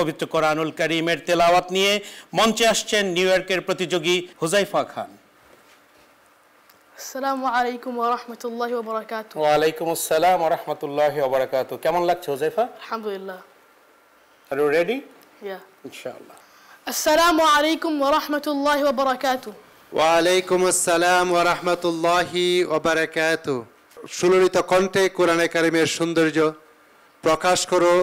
পবিত্র কোরআনুল কারীমের তেলাওয়াত নিয়ে মঞ্চে আসছেন নিউ ইয়র্কের প্রতিযোগী হুযায়ফা খান। আসসালামু আলাইকুম ওয়া রাহমাতুল্লাহি ওয়া বারাকাতুহু। ওয়া আলাইকুম আসসালাম ওয়া রাহমাতুল্লাহি ওয়া বারাকাতুহু। কেমন লাগছে হুযায়ফা? আলহামদুলিল্লাহ। Are you ready? ইয়া ইনশাআল্লাহ। আসসালামু আলাইকুম ওয়া রাহমাতুল্লাহি ওয়া বারাকাতুহু। ওয়া আলাইকুম আসসালাম ওয়া রাহমাতুল্লাহি ওয়া বারাকাতুহু। সুললিত কণ্ঠে কোরআনে কারীমের সৌন্দর্য প্রকাশ করো,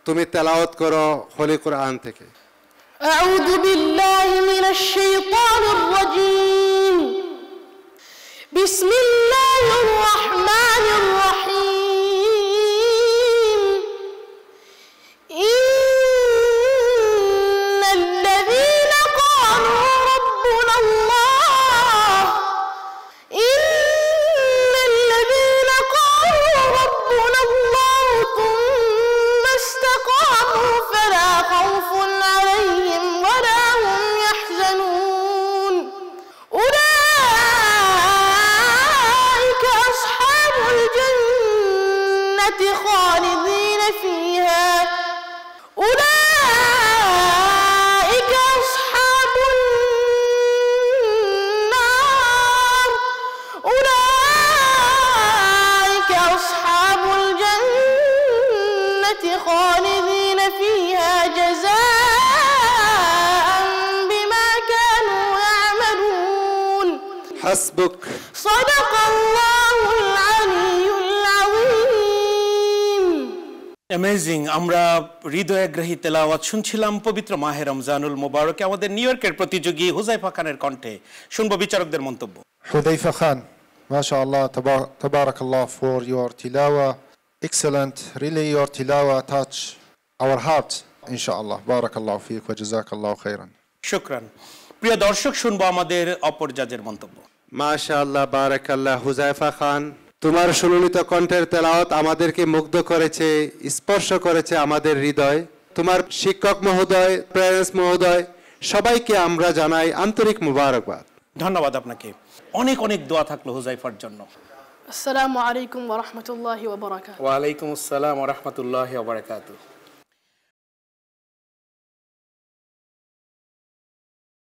তুমি তেলাওয়াত করো হোলি কোরআন থেকে। আউযু বিল্লাহি মিনাশ শাইতানির রাজীম। বিসমিল্লাহির রাহমানির রাহিম। ইন্নাল্লাযীনা ক্বালু রাব্বুনাল্লাহ ইন্নাল্লাযীনা ক্বালু রাব্বুনাল্লাহ থুম্মা ইসতাকামু ফালা খাউফুন আলাইহিম ওয়ালা হুম ইয়াহজানুন উলাইকা আসহাবুল জান্নাতি খালিদিনা ফিহা উলাইকা আসহাবুন নার উলাইকা আসহাবুল জান্নাতি খালিদিনা ফিহা জাযাআন বিমা কানু ইয়া'মালুন। হাসবুক। সাদাকাল্লাহুল আলিয়্যুল আযীম। অ্যামেজিং। আমরা হৃদয়গ্রাহী তেলাওয়াত শুনছিলাম পবিত্র মাহে রমজানুল মুবারকে আমাদের নিউ ইয়র্কের প্রতিযোগী হুযায়ফা খানের কণ্ঠে। শুনবো বিচারকদের মন্তব্য। Hudhaifa Khan, MashaAllah, Tabarakallah for your tilawa. Excellent, really your tilawa touch our hearts, inshallah. Barakallahu feek wa jazakallahu khairan. শুকরান। প্রিয় দর্শক, শুনবো আমাদের অপর জাজের মন্তব্য। মাশাআল্লাহ, বারাকাল্লাহ। হুযায়ফা খান, তোমার সুললিত কণ্ঠের তেলাওয়াত আমাদেরকে মুগ্ধ করেছে, স্পর্শ করেছে আমাদের হৃদয়। তোমার শিক্ষক মহোদয়, প্যারেন্টস মহোদয়, সবাইকে আমরা জানাই আন্তরিক মুবারকবাদ। ধন্যবাদ আপনাকে। অনেক অনেক দোয়া থাকলো হুযায়ফার জন্য। আসসালামু আলাইকুম ওয়া রাহমাতুল্লাহি ওয়া বারাকাতুহু। ওয়া আলাইকুম আসসালাম ওয়া রাহমাতুল্লাহি ওয়া বারাকাতুহু।